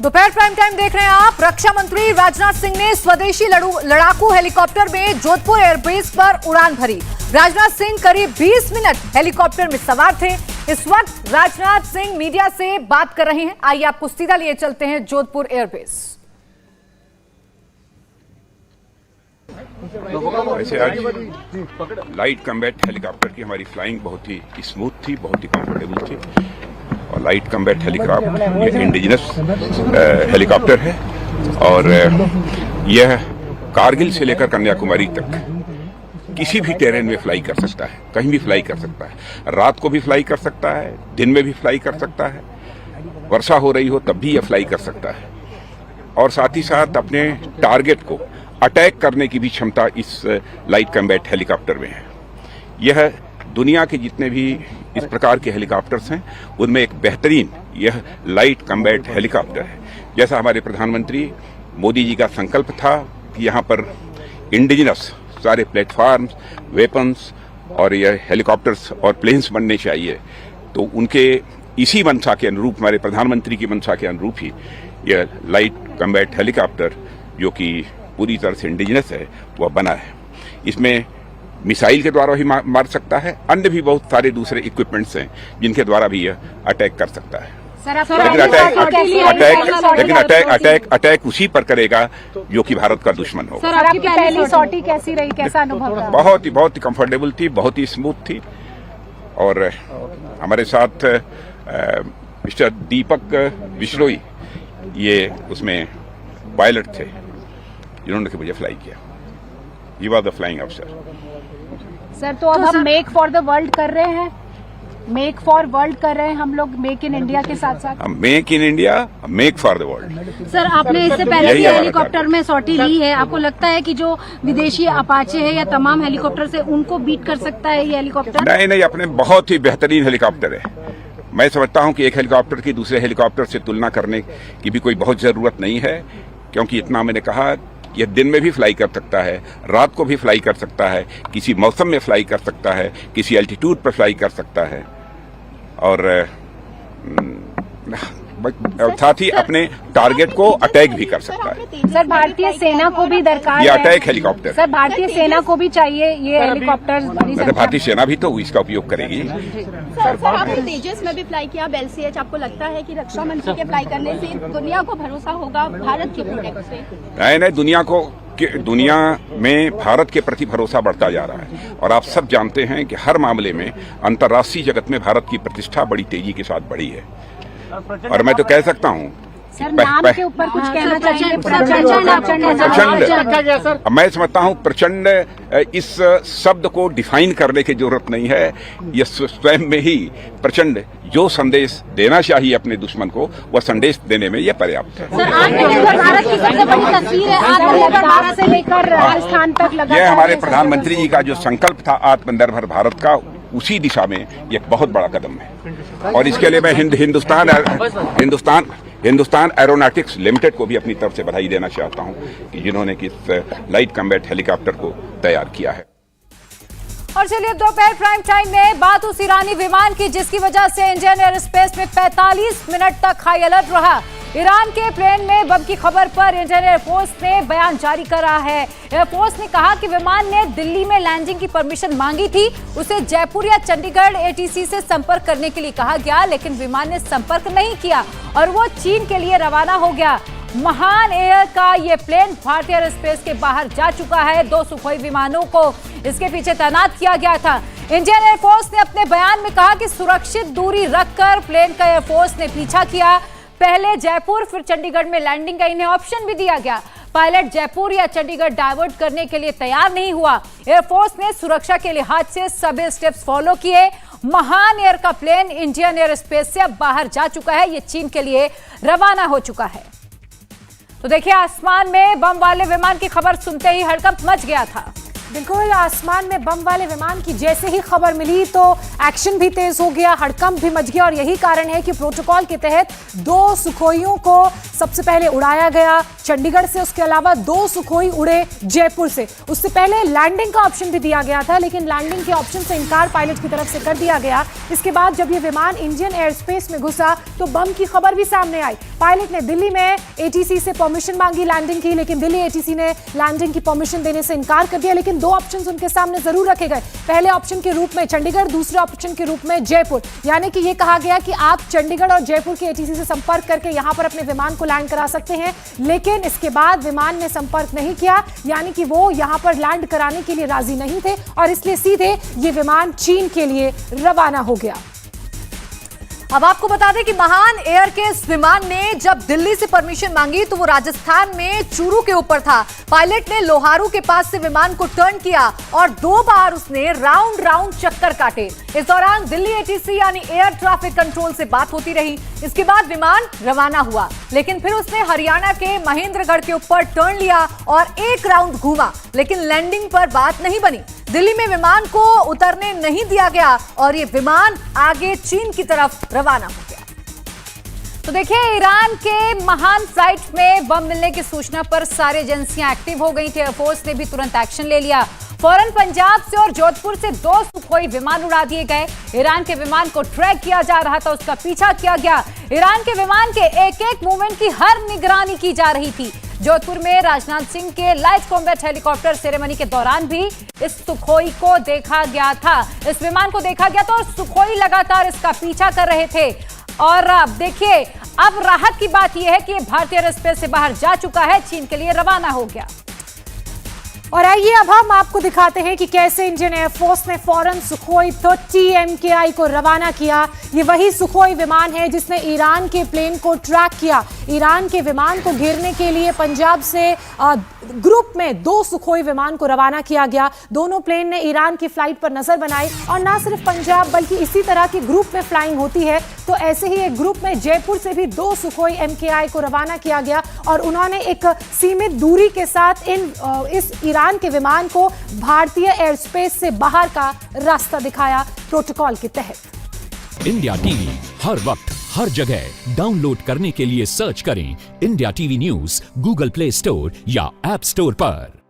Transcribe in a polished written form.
दोपहर prime time देख रहे हैं आप। रक्षा मंत्री राजनाथ सिंह ने स्वदेशी लड़ाकू हेलीकॉप्टर में जोधपुर एयरबेस पर उड़ान भरी। राजनाथ सिंह करीब 20 मिनट हेलीकॉप्टर में सवार थे। इस वक्त राजनाथ सिंह मीडिया से बात कर रहे हैं। आइए आपको सीधा लिए चलते हैं जोधपुर एयरबेस। वैसे आज लाइट कॉम्बैट हेलीकॉप्टर की हमारी फ्लाइंग बहुत ही स्मूथ थी, बहुत ही कंफर्टेबल थी। और लाइट कॉम्बैट हेलीकॉप्टर ये इंडिजिनस हेलीकॉप्टर है और यह कारगिल से लेकर कन्याकुमारी तक किसी भी टेरेन में फ्लाई कर सकता है, कहीं भी फ्लाई कर सकता है। रात को भी फ्लाई कर सकता है, दिन में भी फ्लाई कर सकता है, वर्षा हो रही हो तब भी यह फ्लाई कर सकता है। और साथ ही साथ अपने टारगेट को अटैक करने की भी क्षमता इस लाइट कॉम्बैट हेलीकॉप्टर में है। यह दुनिया के जितने भी इस प्रकार के हेलीकॉप्टर्स हैं उनमें एक बेहतरीन यह लाइट कॉम्बैट हेलीकॉप्टर है। जैसा हमारे प्रधानमंत्री मोदी जी का संकल्प था कि यहाँ पर इंडिजिनस सारे प्लेटफॉर्म्स, वेपन्स और यह हेलीकॉप्टर्स और प्लेन्स बनने चाहिए, तो उनके इसी मंशा के अनुरूप, हमारे प्रधानमंत्री की मंशा के अनुरूप ही यह लाइट कॉम्बैट हेलीकॉप्टर जो कि पूरी तरह से इंडिजिनस है वह बना है। इसमें मिसाइल के द्वारा भी मार सकता है, अन्य भी बहुत सारे दूसरे इक्विपमेंट्स हैं जिनके द्वारा भी यह अटैक कर सकता है। लेकिन अटैक उसी पर करेगा जो कि भारत का दुश्मन होगा। सर, आपकी पहली सॉटी कैसी रही, कैसा अनुभव था? बहुत ही कंफर्टेबल थी, बहुत ही स्मूथ थी। और हमारे साथ मिस्टर दीपक बिश्नोई ये उसमें पायलट थे जिन्होंने मुझे फ्लाई किया। He was the flying officer. Sir, तो अब हम मेक फॉर द वर्ल्ड कर रहे हैं, मेक फॉर वर्ल्ड कर रहे हैं हम लोग, मेक इन इंडिया के साथ साथ make in India, make for the world. Sir, आपने इससे पहले भी हेलीकॉप्टर में सॉटी ली है, आपको लगता है कि जो विदेशी अपाचे है या तमाम हेलीकॉप्टर से उनको बीट कर सकता है ये हेलीकॉप्टर? नहीं, अपने बहुत ही बेहतरीन हेलीकॉप्टर है। मैं समझता हूं कि एक हेलीकॉप्टर की दूसरे हेलीकॉप्टर से तुलना करने की भी कोई बहुत जरूरत नहीं है, क्योंकि इतना मैंने कहा यह दिन में भी फ्लाई कर सकता है, रात को भी फ्लाई कर सकता है, किसी मौसम में फ्लाई कर सकता है, किसी एल्टीट्यूड पर फ्लाई कर सकता है और साथ ही अपने टारगेट को अटैक भी कर सकता है। सर, भारतीय सेना को भी दरकार है। ये अटैक हेलीकॉप्टर। सर, भारतीय सेना को भी चाहिए ये हेलीकॉप्टर। भारतीय सेना भी तो इसका उपयोग करेगी। सर, आपने तेजस में भी फ्लाई किया, LCH, आपको लगता है कि रक्षा मंत्री के फ्लाई करने से दुनिया को भरोसा होगा भारत के प्रोडक्ट से? नहीं, दुनिया में भारत के प्रति भरोसा बढ़ता जा रहा है और आप सब जानते हैं कि हर मामले में अंतर्राष्ट्रीय जगत में भारत की प्रतिष्ठा बड़ी तेजी के साथ बढ़ी है। और मैं तो कह सकता हूँ सर, नाम के ऊपर कुछ कहना चाहिए। प्रचंड, मैं समझता हूँ प्रचंड इस शब्द को डिफाइन करने की जरूरत नहीं है। यह स्वयं में ही प्रचंड जो संदेश देना चाहिए अपने दुश्मन को, वह संदेश देने में यह पर्याप्त है। सर, आत्मनिर्भर भारत की सबसे बड़ी तस्वीर है, आत्मनिर्भर भारत से लेकर राजस्थान तक यह हमारे प्रधानमंत्री जी का जो संकल्प था आत्मनिर्भर भारत का, उसी दिशा में यह बहुत बड़ा कदम है। और इसके लिए मैं हिंदुस्तान एरोनॉटिक्स लिमिटेड को भी अपनी तरफ से बधाई देना चाहता हूं कि जिन्होंने इस लाइट कॉम्बैट हेलीकॉप्टर को तैयार किया है। और चलिए दोपहर प्राइम टाइम में बात उस ईरानी विमान की जिसकी वजह से इंडियन एयरस्पेस में 45 मिनट तक हाई अलर्ट रहा। ईरान के प्लेन में बम की खबर पर इंडियन एयरफोर्स ने बयान जारी करा है। एयरफोर्स ने कहा कि विमान ने दिल्ली में लैंडिंग की परमिशन मांगी थी, उसे जयपुर या चंडीगढ़ ATC से संपर्क करने के लिए कहा गया, लेकिन विमान ने संपर्क नहीं किया और वो चीन के लिए रवाना हो गया। महान एयर का ये प्लेन भारतीय एयरस्पेस के बाहर जा चुका है। 2 सुखोई विमानों को इसके पीछे तैनात किया गया था। इंडियन एयरफोर्स ने अपने बयान में कहा कि सुरक्षित दूरी रखकर प्लेन का एयरफोर्स ने पीछा किया। पहले जयपुर फिर चंडीगढ़ में लैंडिंग का इन्हें ऑप्शन भी दिया गया। पायलट जयपुर या चंडीगढ़ डाइवर्ट करने के लिए तैयार नहीं हुआ। एयरफोर्स ने सुरक्षा के लिहाज से सभी स्टेप्स फॉलो किए। महान एयर का प्लेन इंडियन एयरस्पेस से अब बाहर जा चुका है, ये चीन के लिए रवाना हो चुका है। तो देखिए, आसमान में बम वाले विमान की खबर सुनते ही हड़कंप मच गया था। बिल्कुल, आसमान में बम वाले विमान की जैसे ही खबर मिली तो एक्शन भी तेज हो गया, हड़कंप भी मच गया और यही कारण है कि प्रोटोकॉल के तहत 2 सुखोइयों को सबसे पहले उड़ाया गया चंडीगढ़ से, उसके अलावा 2 सुखोई उड़े जयपुर से। उससे पहले लैंडिंग का ऑप्शन भी दिया गया था, लेकिन लैंडिंग के ऑप्शन से इनकार पायलट की तरफ से कर दिया गया। इसके बाद जब ये विमान इंडियन एयर स्पेस में घुसा तो बम की खबर भी सामने आई। पायलट ने दिल्ली में एटीसी से परमिशन मांगी लैंडिंग की, लेकिन दिल्ली एटीसी ने लैंडिंग की परमिशन देने से इनकार कर दिया। लेकिन 2 ऑप्शंस उनके सामने जरूर रखे गए, पहले ऑप्शन के रूप में चंडीगढ़, दूसरे ऑप्शन के रूप में जयपुर। यानी कि ये कहा गया कि आप चंडीगढ़ और जयपुर के एटीसी से संपर्क करके यहां पर अपने विमान को लैंड करा सकते हैं, लेकिन इसके बाद विमान ने संपर्क नहीं किया, यानी कि वो यहां पर लैंड कराने के लिए राजी नहीं थे और इसलिए सीधे ये विमान चीन के लिए रवाना हो गया। अब आपको बता दें कि महान एयर के इस विमान ने जब दिल्ली से परमिशन मांगी तो वो राजस्थान में चूरू के ऊपर था। पायलट ने लोहारू के पास से विमान को टर्न किया और 2 बार उसने राउंड चक्कर काटे। इस दौरान दिल्ली एटीसी यानी एयर ट्रैफिक कंट्रोल से बात होती रही। इसके बाद विमान रवाना हुआ, लेकिन फिर उसने हरियाणा के महेंद्रगढ़ के ऊपर टर्न लिया और 1 राउंड घूमा, लेकिन लैंडिंग पर बात नहीं बनी। दिल्ली में विमान को उतरने नहीं दिया गया और ये विमान आगे चीन की तरफ रवाना हो गया। तो देखिए, ईरान के महान फ्लाइट में बम मिलने की सूचना पर सारी एजेंसियां एक्टिव हो गई थी। एयरफोर्स ने भी तुरंत एक्शन ले लिया। फौरन पंजाब से और जोधपुर से 2 सुखोई विमान उड़ा दिए गए। ईरान के विमान को ट्रैक किया जा रहा था, उसका पीछा किया गया। ईरान के विमान के एक-एक मूवमेंट की हर निगरानी की जा रही थी। जोधपुर में राजनाथ सिंह के लाइट कॉम्बैट हेलीकॉप्टर सेरेमनी के दौरान भी इस सुखोई को देखा गया था, इस विमान को देखा गया था और सुखोई लगातार इसका पीछा कर रहे थे। और अब देखिए, अब राहत की बात यह है कि भारतीय एयर स्पेस से बाहर जा चुका है, चीन के लिए रवाना हो गया। और आइए अब हम आपको दिखाते हैं कि कैसे इंडियन एयरफोर्स ने फौरन सुखोई 30 MKI को रवाना किया। ये वही सुखोई विमान है जिसने ईरान के प्लेन को ट्रैक किया। ईरान के विमान को घेरने के लिए पंजाब से ग्रुप में 2 सुखोई विमान को रवाना किया गया। दोनों प्लेन ने ईरान की फ्लाइट पर नजर बनाई और ना सिर्फ पंजाब बल्कि इसी तरह की ग्रुप में फ्लाइंग होती है, तो ऐसे ही एक ग्रुप में जयपुर से भी 2 सुखोई MKI को रवाना किया गया और उन्होंने एक सीमित दूरी के साथ इस ईरान के विमान को भारतीय एयर स्पेस से बाहर का रास्ता दिखाया प्रोटोकॉल के तहत। इंडिया टीवी हर वक्त हर जगह डाउनलोड करने के लिए सर्च करें India TV news Google play store या ऐप स्टोर पर।